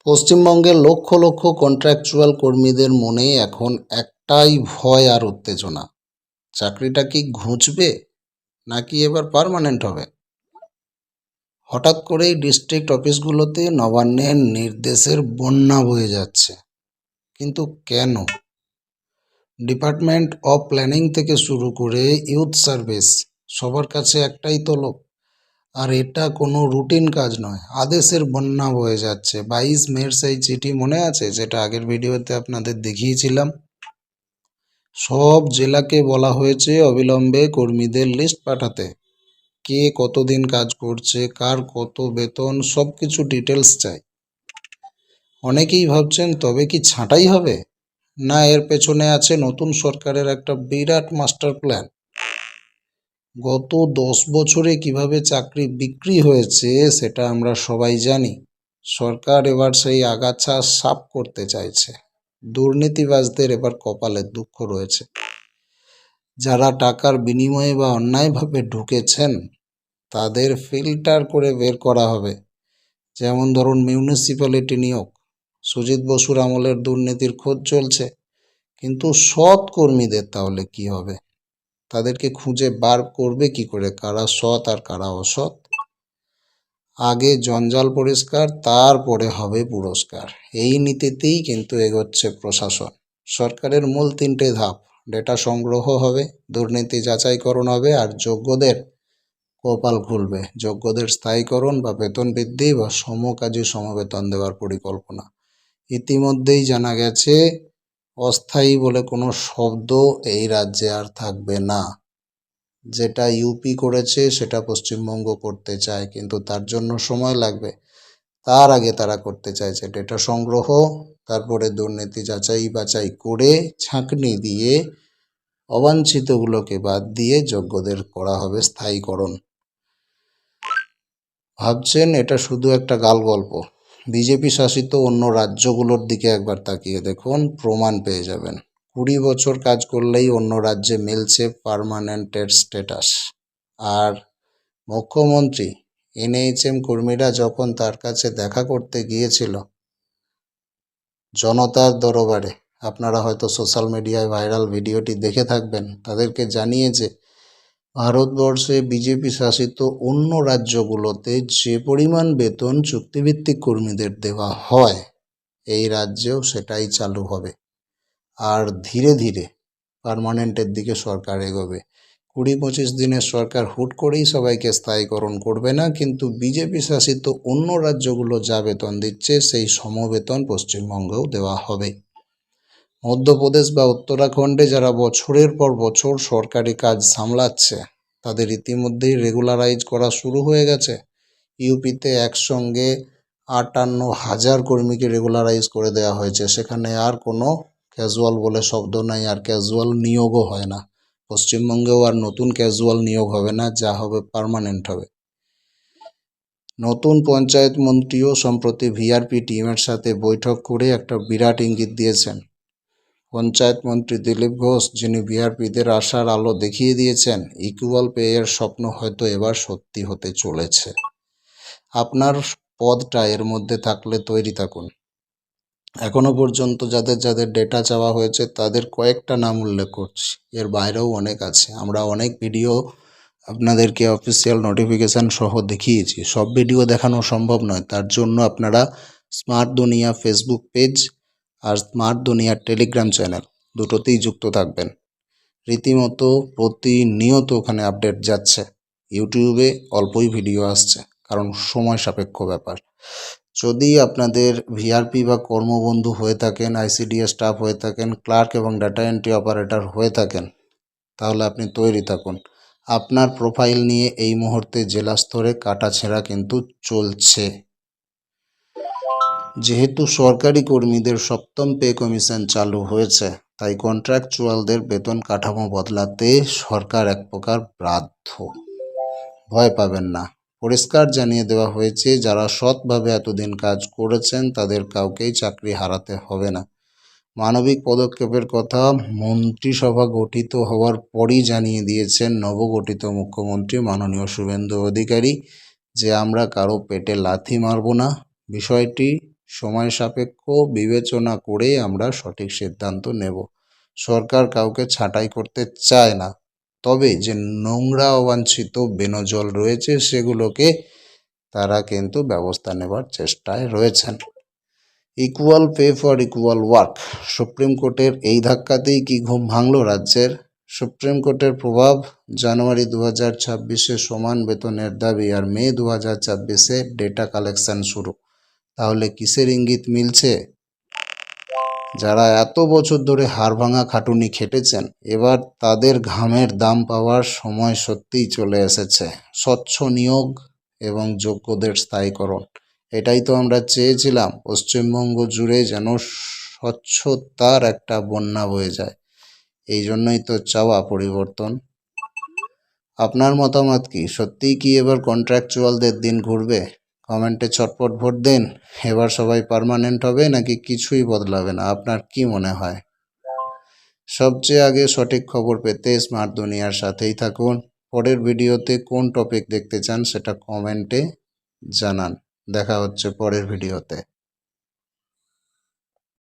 পশ্চিমবঙ্গের লক্ষ লক্ষ কন্ট্রাকচুয়াল কর্মীদের মনে এখন একটাই ভয় আর উত্তেজনা। চাকরিটা কি ঘুচবে নাকি এবার পার্মানেন্ট হবে? হঠাৎ করেই ডিস্ট্রিক্ট অফিসগুলোতে নবান্নের নির্দেশের বন্যা বয়ে যাচ্ছে, কিন্তু কেন? ডিপার্টমেন্ট অফ প্ল্যানিং থেকে শুরু করে ইউথ সার্ভিস, সবার কাছে একটাই তলব। আর এটা কোনো রুটিন কাজ নয়, আদেশের বন্যা বয়ে যাচ্ছে। 22 মের সেই চিঠি মনে আছে, যেটা আগের ভিডিওতে আপনাদের দেখিয়েছিলাম? সব জেলাকে বলা হয়েছে অবিলম্বে কর্মীদের লিস্ট পাঠাতে। কে কতদিন কাজ করছে, কার কত বেতন, সব কিছু ডিটেলস চাই। অনেকেই ভাবছেন তবে কি ছাঁটাই হবে, না এর পেছনে আছে নতুন সরকারের একটা বিরাট মাস্টার প্ল্যান। গত 10 বছরে কিভাবে চাকরি বিক্রি হয়েছে সেটা আমরা সবাই জানি। সরকার এবার সেই আগাছা সাফ করতে চাইছে। দুর্নীতিবাজদের এবার কপালে দুঃখ রয়েছে। যারা টাকার বিনিময়ে বা অন্যায়ভাবে ঢুকেছেন তাদের ফিল্টার করে বের করা হবে। যেমন ধরুন মিউনিসিপ্যালিটি নিয়োগ, সুজিত বসুর আমলের দুর্নীতির খোঁজ চলছে, কিন্তু সৎ কর্মীদের তাহলে কি হবে? তাদেরকে খুঁজে বার করবে কি করে কারা সৎ আর কারা অসৎ? আগে জঞ্জাল পরিষ্কার, তারপরে হবে পুরস্কার। এই নীতিতেই কিন্তু এগোচ্ছে প্রশাসন। সরকারের মূল 3টে ধাপ: ডেটা সংগ্রহ হবে, দুর্নীতি যাচাইকরণ হবে, আর যোগ্যদের কপাল খুলবে। যোগ্যদের স্থায়ীকরণ বা বেতন বৃদ্ধি বা সমকাজী সমবেতন দেওয়ার পরিকল্পনা। ইতিমধ্যেই জানা গেছে অস্থায়ী বলে কোনো শব্দ এই রাজ্যে আর থাকবে না। যেটা ইউপি করেছে সেটা পশ্চিমবঙ্গ করতে চায়, কিন্তু তার জন্য সময় লাগবে। তার আগে তারা করতে চাইছে ডেটা সংগ্রহ, তারপরে দুর্নীতি যাচাই বাছাই করে ছাঁকনি দিয়ে অবাঞ্ছিতগুলোকে বাদ দিয়ে যোগ্যদের করা হবে স্থায়ীকরণ। ভাবছেন এটা শুধু একটা গাল গল্প? বিজেপি শাসিত অন্য রাজ্যগুলোর দিকে একবার তাকিয়ে দেখুন, প্রমাণ পেয়ে যাবেন। 20 বছর কাজ করলেই অন্য রাজ্যে মিলছে পার্মানেন্টের স্ট্যাটাস। আর মুখ্যমন্ত্রী এনএইচএম কর্মীরা যখন তার কাছে দেখা করতে গিয়েছিল জনতার দরবারে, আপনারা হয়তো সোশ্যাল মিডিয়ায় ভাইরাল ভিডিওটি দেখে থাকবেন, তাদেরকে জানিয়েছে ভারতবর্ষে বিজেপি শাসিত অন্য রাজ্যগুলোতে যে পরিমাণ বেতন চুক্তিভিত্তিক কর্মীদের দেওয়া হয় এই রাজ্যেও সেটাই চালু হবে। আর ধীরে ধীরে পার্মানেন্টের দিকে সরকার এগোবে। 20-25 দিনের সরকার হুট করেই সবাইকে স্থায়ীকরণ করবে না, কিন্তু বিজেপি শাসিত অন্য রাজ্যগুলো যা বেতন দিচ্ছে সেই সমবেতন পশ্চিমবঙ্গেও দেওয়া হবে। মধ্যপ্রদেশ বা উত্তরাখণ্ডে যারা বছরের পর বছর সরকারি কাজ সামলাচ্ছে তাদের ইতিমধ্যেই রেগুলারাইজ করা শুরু হয়ে গেছে। ইউপিতে একসঙ্গে 58,000 কর্মীকে রেগুলারাইজ করে দেওয়া হয়েছে। সেখানে আর কোনো ক্যাজুয়াল বলে শব্দ নাই, আর ক্যাজুয়াল নিয়োগও হয় না। পশ্চিমবঙ্গেও আর নতুন ক্যাজুয়াল নিয়োগ হবে না, যা হবে পার্মানেন্ট হবে। নতুন পঞ্চায়েত মন্ত্রীও সম্প্রতি ভিআরপি টিমের সাথে বৈঠক করে একটা বিরাট ইঙ্গিত দিয়েছেন। পঞ্চায়েত মন্ত্রী দিলীপ ঘোষ, যিনি ভিআরপিদের আশার আলো দেখিয়ে দিয়েছেন, ইকুয়াল পে এর স্বপ্ন হয়তো এবার সত্যি হতে চলেছে। আপনার পদটা এর মধ্যে থাকলে তৈরি থাকুন। এখনো পর্যন্ত যাদের যাদের ডেটা চাওয়া হয়েছে তাদের কয়েকটা নাম উল্লেখ করছি, এর বাইরেও অনেক আছে। আমরা অনেক ভিডিও আপনাদেরকে অফিসিয়াল নোটিফিকেশান সহ দেখিয়েছি, সব ভিডিও দেখানো সম্ভব নয়। তার জন্য আপনারা স্মার্ট দুনিয়া ফেসবুক পেজ আর স্মার্ট দুনিয়ার টেলিগ্রাম চ্যানেল দুটোতেই যুক্ত থাকবেন। রীতিমতো প্রতিনিয়ত ওখানে আপডেট যাচ্ছে। ইউটিউবে অল্পই ভিডিও আসছে, কারণ সময় সাপেক্ষ ব্যাপার। যদি আপনাদের ভিআরপি বা কর্মবন্ধু হয়ে থাকেন, আইসিডিএস স্টাফ হয়ে থাকেন, ক্লার্ক এবং ডাটা এন্ট্রি অপারেটর হয়ে থাকেন, তাহলে আপনি তৈরি থাকুন। আপনার প্রোফাইল নিয়ে এই মুহূর্তে জেলা স্তরে কাটাছেঁড়া কিন্তু চলছে। যেহেতু সরকারি কর্মীদের 7ম পে কমিশন চালু হয়েছে, তাই কন্ট্রাকচুয়ালদের বেতন কাঠামো বদলাতে সরকার এক প্রকার বাধ্য। ভয় পাবেন না, পরিষ্কার জানিয়ে দেওয়া হয়েছে যারা সৎভাবে এতদিন কাজ করেছেন তাদের কাউকেই চাকরি হারাতে হবে না। মানবিক পদক্ষেপের কথা মন্ত্রিসভা গঠিত হওয়ার পরই জানিয়ে দিয়েছেন নবগঠিত মুখ্যমন্ত্রী মাননীয় শুভেন্দু অধিকারী যে আমরা কারো পেটে লাথি মারব না। বিষয়টি সময় সাপেক্ষ বিবেচনা করে আমরা সঠিক সিদ্ধান্ত নেব। সরকার কাউকে ছাঁটাই করতে চায় না, তবে যে নোংরা অবাঞ্ছিত বেনজল রয়েছে সেগুলোকে তারা কিন্তু ব্যবস্থা নেবার চেষ্টায় রয়েছেন। Equal pay for equal work, supreme কোর্টের এই ধাক্কাতেই কি ঘুম ভাঙল রাজ্যের? সুপ্রিম কোর্টের প্রভাব, জানুয়ারি 2026-এ সমান বেতনের দাবি আর মে 2026-এ ডেটা কালেকশন শুরু। তাহলে কিসের ইঙ্গিত মিলছে? যারা এত বছর ধরে হাড়ভাঙা খাটুনি খেটেছেন, এবার তাদের ঘামের দাম পাওয়ার সময় সত্যিই চলে এসেছে। স্বচ্ছ নিয়োগ এবং যোগ্যদের স্থায়ীকরণ, এটাই তো আমরা চেয়েছিলাম। পশ্চিমবঙ্গ জুড়ে যেন স্বচ্ছতার একটা বন্যা বয়ে যায়, এই জন্যই তো চাওয়া পরিবর্তন। আপনার মতামত কি? সত্যিই কি এবার কন্ট্রাকচুয়ালদের দিন ঘুরবে? কমেন্টে চটপট ভোট দিন। এবার সবাই পার্মানেন্ট হবে নাকি কিছুই বদলাবে না? আপনার কি মনে হয়? সবচেয়ে আগে সঠিক খবর পেতে স্মার্ট দুনিয়ার সাথেই থাকুন। পরের ভিডিওতে কোন টপিক দেখতে চান সেটা কমেন্টে জানান। দেখা হচ্ছে পরের ভিডিওতে।